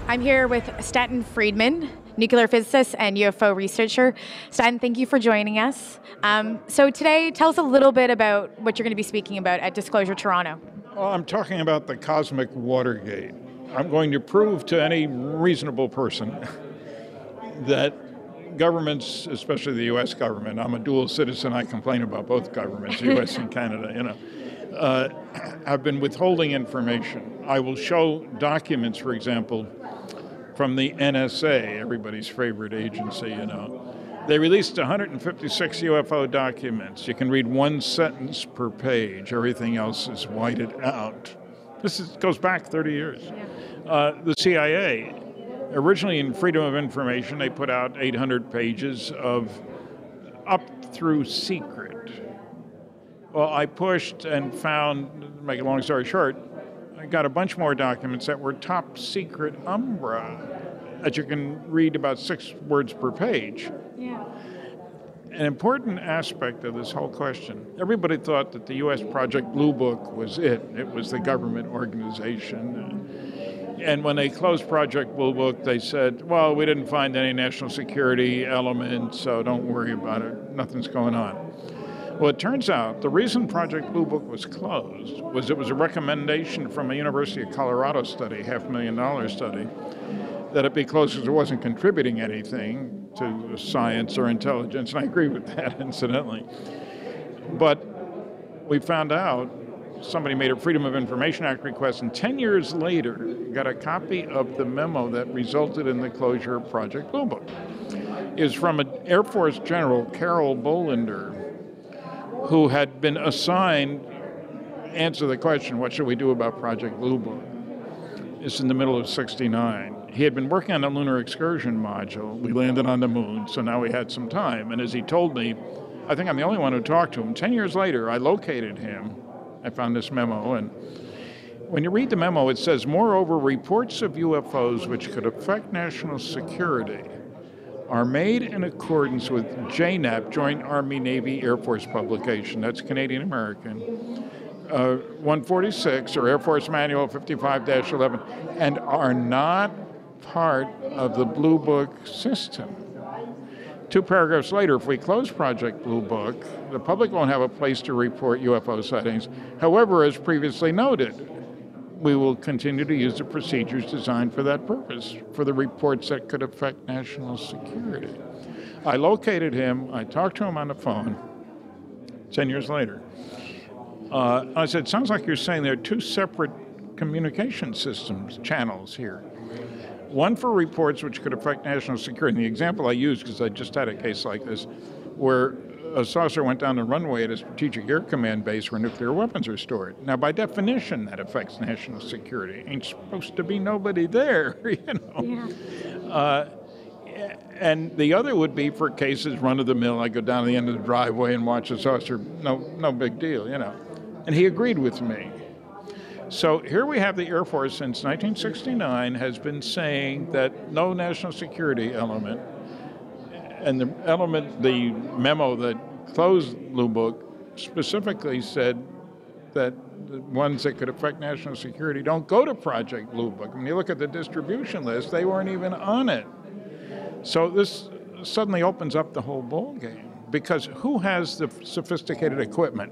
I'm here with Stanton Friedman, nuclear physicist and UFO researcher. Stanton, thank you for joining us. So today, tell us a little bit about what you're going to be speaking about at Disclosure Toronto. Well, I'm talking about the Cosmic Watergate. I'm going to prove to any reasonable person that governments, especially the U.S. government, I'm a dual citizen, I complain about both governments, U.S. and Canada, have been withholding information. I will show documents, for example, from the NSA, everybody's favorite agency, They released 156 UFO documents. You can read one sentence per page. Everything else is whited out. Goes back 30 years. The CIA, originally in Freedom of Information, they put out 800 pages of up through secret. Well, I pushed and found, to make a long story short, I got a bunch more documents that were top secret umbra that you can read about 6 words per page. Yeah. An important aspect of this whole question, everybody thought that the U.S. Project Blue Book was it. It was the government organization. And when they closed Project Blue Book, they said, well, we didn't find any national security elements, so don't worry about it. Nothing's going on. Well, it turns out the reason Project Blue Book was closed was it was a recommendation from a University of Colorado study, $500,000 study, that it be closed because it wasn't contributing anything to science or intelligence, and I agree with that, incidentally. But we found out somebody made a Freedom of Information Act request, and 10 years later got a copy of the memo that resulted in the closure of Project Blue Book. It was from an Air Force General, Carol Bolander, who had been assigned to answer the question, what should we do about Project Blue Book? It's in the middle of '69. He had been working on a lunar excursion module. We landed on the moon, so now we had some time. And as he told me, I think I'm the only one who talked to him. 10 years later, I located him. I found this memo, and when you read the memo, it says, moreover, reports of UFOs which could affect national security are made in accordance with JNAP, Joint Army Navy Air Force publication. That's Canadian American. 146, or Air Force Manual 55-11, and are not part of the Blue Book system. 2 paragraphs later, if we close Project Blue Book, the public won't have a place to report UFO sightings. However, as previously noted, we will continue to use the procedures designed for that purpose, for the reports that could affect national security. I located him, I talked to him on the phone 10 years later. I said, sounds like you're saying there are 2 separate communication systems, channels here. One for reports which could affect national security. And the example I used, because I just had a case like this, where a saucer went down the runway at a Strategic Air Command base where nuclear weapons are stored. Now, by definition, that affects national security. Ain't supposed to be nobody there, Yeah. And the other would be for cases run-of-the-mill. I go down to the end of the driveway and watch a saucer. No big deal, And he agreed with me. So here we have the Air Force since 1969 has been saying that no national security element, and the memo that closed Blue Book specifically said that the ones that could affect national security don't go to Project Blue Book. When you look at the distribution list, they weren't even on it. So this suddenly opens up the whole ballgame, because who has the sophisticated equipment?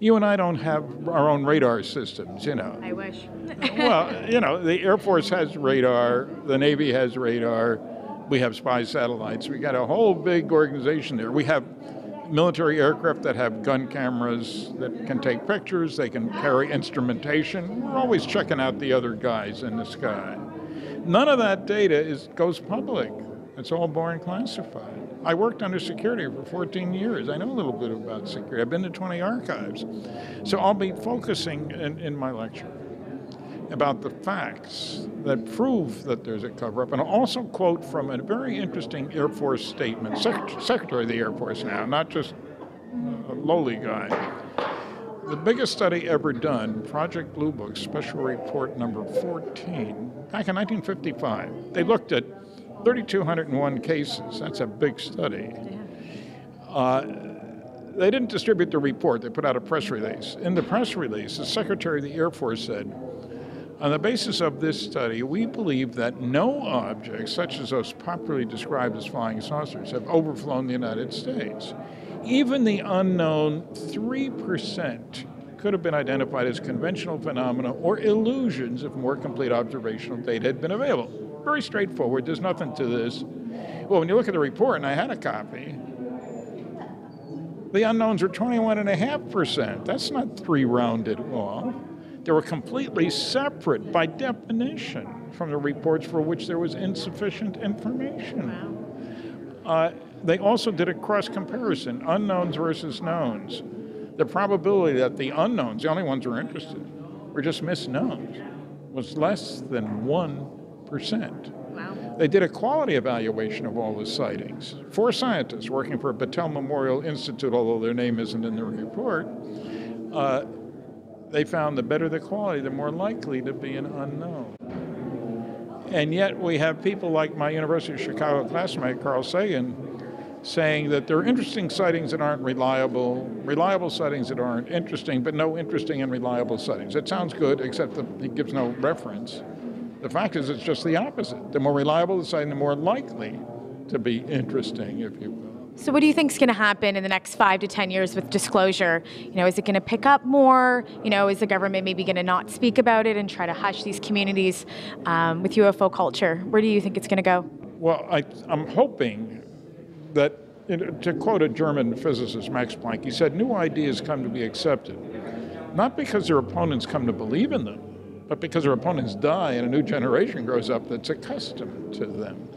You and I don't have our own radar systems, I wish. Well, the Air Force has radar, the Navy has radar, we have spy satellites. We got a whole big organization there. We have military aircraft that have gun cameras that can take pictures, they can carry instrumentation. We're always checking out the other guys in the sky. None of that data goes public. It's all born classified. I worked under security for 14 years. I know a little bit about security. I've been to 20 archives. So I'll be focusing in my lecture about the facts that prove that there's a cover-up. And I'll also quote from a very interesting Air Force statement, Secretary of the Air Force now, not just a lowly guy. The biggest study ever done, Project Blue Book, Special Report number 14, back in 1955. They looked at 3,201 cases. That's a big study. They didn't distribute the report. They put out a press release. In the press release, the Secretary of the Air Force said, On the basis of this study, we believe that no objects, such as those popularly described as flying saucers, have overflown the United States. Even the unknown 3% could have been identified as conventional phenomena or illusions if more complete observational data had been available. Very straightforward. There's nothing to this. Well, when you look at the report, and I had a copy, the unknowns were 21.5%. That's not three rounded off. They were completely separate by definition from the reports for which there was insufficient information. Wow. They also did a cross comparison, unknowns versus knowns. The probability that the unknowns, the only ones who were interested, were just misknowns, was less than 1%. Wow. They did a quality evaluation of all the sightings. 4 scientists working for Battelle Memorial Institute, although their name isn't in the report, they found the better the quality, the more likely to be an unknown. And yet we have people like my University of Chicago classmate, Carl Sagan, saying that there are interesting sightings that aren't reliable sightings that aren't interesting, but no interesting and reliable sightings. It sounds good, except that he gives no reference. The fact is it's just the opposite. The more reliable the sighting, the more likely to be interesting, if you will. So what do you think is going to happen in the next 5 to 10 years with disclosure? Is it going to pick up more? Is the government maybe going to not speak about it and try to hush these communities with UFO culture? Where do you think it's going to go? Well, I'm hoping that, to quote a German physicist, Max Planck, he said, new ideas come to be accepted, not because their opponents come to believe in them, but because their opponents die and a new generation grows up that's accustomed to them.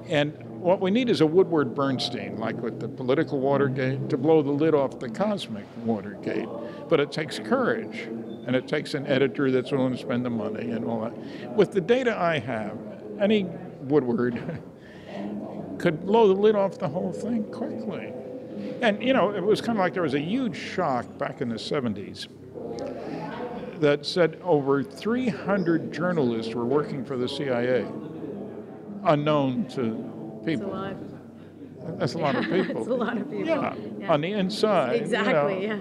And what we need is a Woodward Bernstein, like with the political Watergate, to blow the lid off the Cosmic Watergate. But it takes courage, and it takes an editor that's willing to spend the money and all that. With the data I have, any Woodward could blow the lid off the whole thing quickly. And, it was kind of like there was a huge shock back in the 70s that said over 300 journalists were working for the CIA, unknown to people. That's a lot. That's a lot of people. That's a lot of people. Yeah, on the inside. Exactly,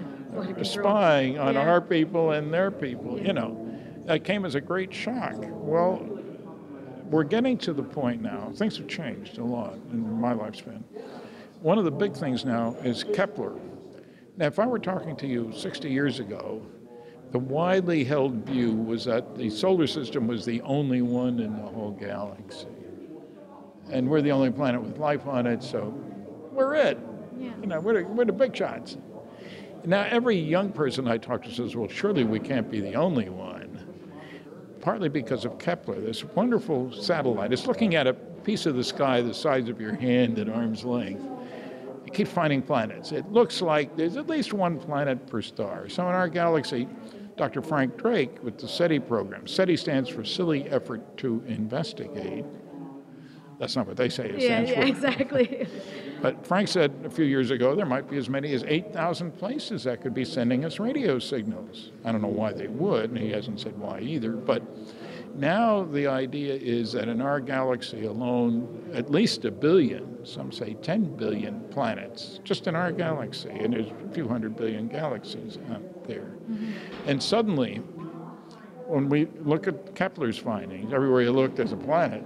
Spying on our people and their people, That came as a great shock. Well, we're getting to the point now, things have changed a lot in my lifespan. One of the big things now is Kepler. Now, if I were talking to you 60 years ago, the widely held view was that the solar system was the only one in the whole galaxy. And we're the only planet with life on it, so we're it. Yeah. We're the big shots. Now, every young person I talk to says, well, surely we can't be the only one. Partly because of Kepler, this wonderful satellite. It's looking at a piece of the sky the size of your hand at arm's length. It keeps finding planets. It looks like there's at least one planet per star. So in our galaxy, Dr. Frank Drake with the SETI program. SETI stands for Silly Effort to Investigate. That's not what they say it stands for. Yeah, exactly. But Frank said a few years ago there might be as many as 8,000 places that could be sending us radio signals. I don't know why they would, and he hasn't said why either. But now the idea is that in our galaxy alone, at least 1 billion, some say 10 billion planets, just in our galaxy, and there's a few 100 billion galaxies out there. Mm-hmm. And suddenly, when we look at Kepler's findings, everywhere you look there's a planet,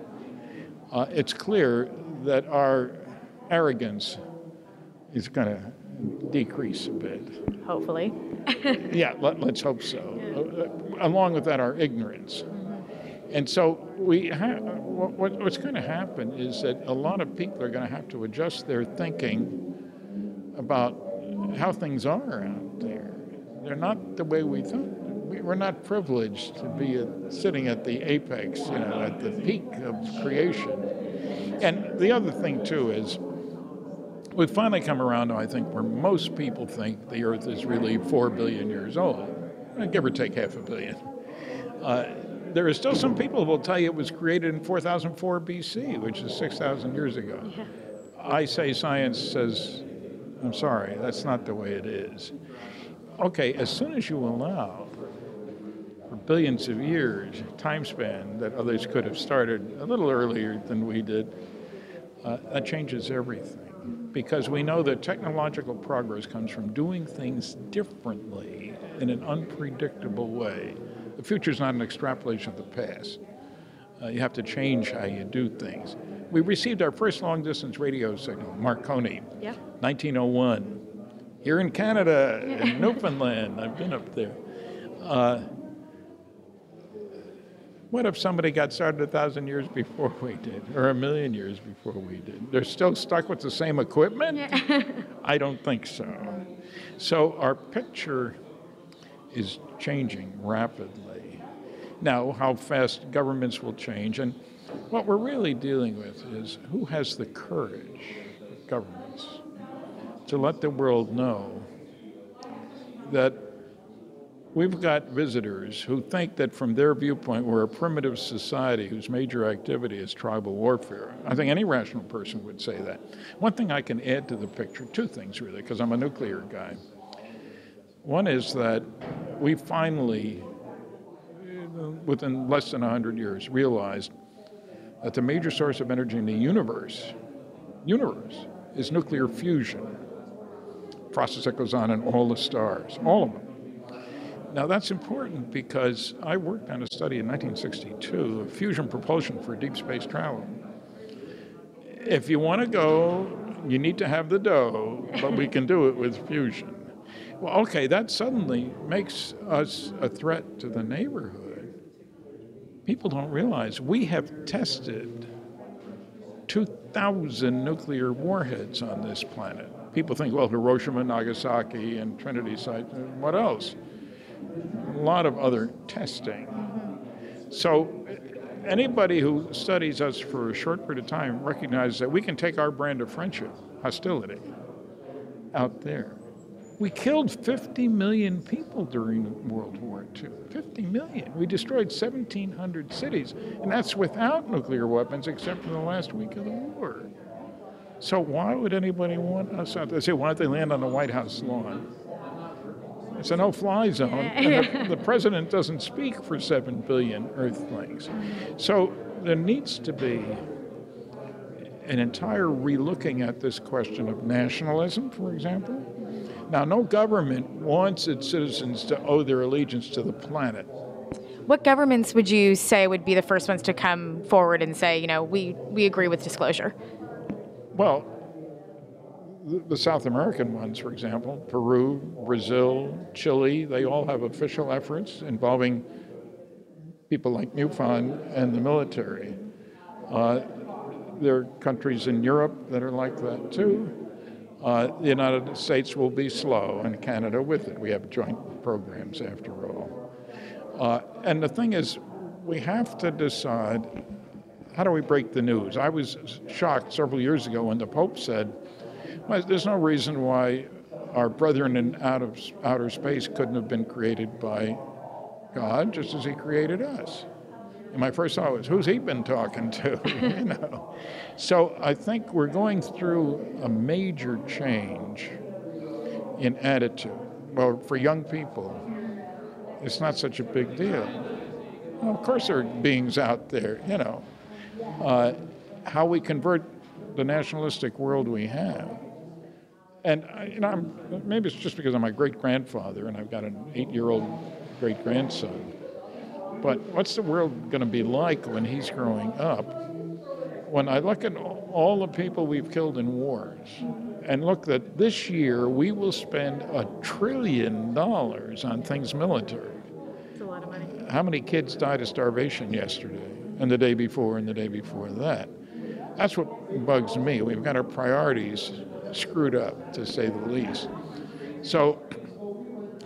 it's clear that our arrogance is going to decrease a bit. Hopefully. Yeah, let's hope so. Yeah. Along with that, our ignorance. Mm-hmm. And so what's going to happen is that a lot of people are going to have to adjust their thinking about how things are out there. They're not the way we thought. We're not privileged to be sitting at the apex, at the peak of creation. And the other thing, too, is we've finally come around to, I think, where most people think the Earth is really 4 billion years old, give or take 500 million. There are still some people who will tell you it was created in 4004 BC, which is 6,000 years ago. Yeah. I say science says, I'm sorry, that's not the way it is. Okay, as soon as you allow for billions of years time span that others could have started a little earlier than we did, that changes everything. Because we know that technological progress comes from doing things differently in an unpredictable way The future is not an extrapolation of the past. You have to change how you do things. We received our first long-distance radio signal, Marconi, 1901, here in Canada, in Newfoundland. I've been up there. What if somebody got started 1,000 years before we did, or 1,000,000 years before we did? They're still stuck with the same equipment? Yeah. I don't think so. So our picture is changing rapidly. Now, how fast governments will change, and what we're really dealing with is who has the courage, governments, to let the world know that we've got visitors who think that from their viewpoint we're a primitive society whose major activity is tribal warfare. I think any rational person would say that. One thing I can add to the picture, two things really, because I'm a nuclear guy. One is that we finally, within less than 100 years, realized that the major source of energy in the universe is nuclear fusion. Process that goes on in all the stars, all of them. Now that's important because I worked on a study in 1962 of fusion propulsion for deep space travel. If you want to go, you need to have the dough, but we can do it with fusion. Well, okay, that suddenly makes us a threat to the neighborhood. People don't realize we have tested 2,000 nuclear warheads on this planet. People think, well, Hiroshima, Nagasaki, and Trinity Site, what else? A lot of other testing. So anybody who studies us for a short period of time recognizes that we can take our brand of friendship, hostility, out there. We killed 50 million people during World War II. 50 million. We destroyed 1,700 cities, and that's without nuclear weapons except for the last week of the war. So why would anybody want us out there? They say, why don't they land on the White House lawn? It's a no-fly zone, and the president doesn't speak for 7 billion Earthlings. So there needs to be an entire relooking at this question of nationalism, for example. Now, no government wants its citizens to owe their allegiance to the planet. What governments would you say would be the first ones to come forward and say, we agree with disclosure? Well, the South American ones, for example, Peru, Brazil, Chile, they all have official efforts involving people like MUFON and the military. There are countries in Europe that are like that too. The United States will be slow, and Canada with it. We have joint programs after all. And the thing is, we have to decide, how do we break the news? I was shocked several years ago when the Pope said, well, there's no reason why our brethren in outer space couldn't have been created by God just as he created us. And my first thought was, who's he been talking to? So I think we're going through a major change in attitude. Well, for young people, it's not such a big deal. Well, of course there are beings out there, how we convert the nationalistic world we have. And maybe it's just because I'm my great-grandfather and I've got an 8-year-old great-grandson. But what's the world going to be like when he's growing up? When I look at all the people we've killed in wars, and look that this year we will spend $1 trillion on things military. It's a lot of money. How many kids died of starvation yesterday, and the day before, and the day before that? That's what bugs me. We've got our priorities screwed up, to say the least. So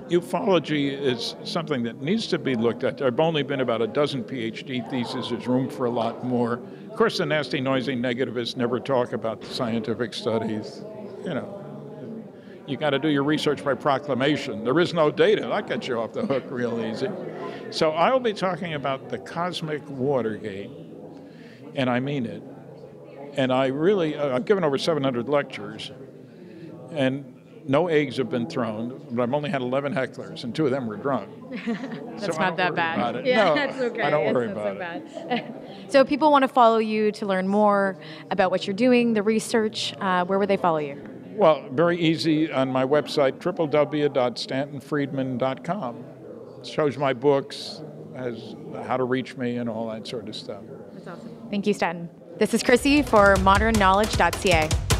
ufology is something that needs to be looked at. There have only been about a dozen PhD theses. There's room for a lot more. Of course, the nasty, noisy negativists never talk about the scientific studies. You got to do your research by proclamation. There is no data. That gets you off the hook real easy. So I will be talking about the Cosmic Watergate, and I mean it. And I've given over 700 lectures, and no eggs have been thrown, but I've only had 11 hecklers, and 2 of them were drunk. That's not that bad. Yeah, no, that's okay. I don't worry It's about not it. so bad. So if people want to follow you to learn more about what you're doing, the research, where would they follow you? Well, very easy on my website, www.stantonfriedman.com. shows my books, has how to reach me and all that sort of stuff. That's awesome. Thank you, Stanton. This is Chrissy for modernknowledge.ca.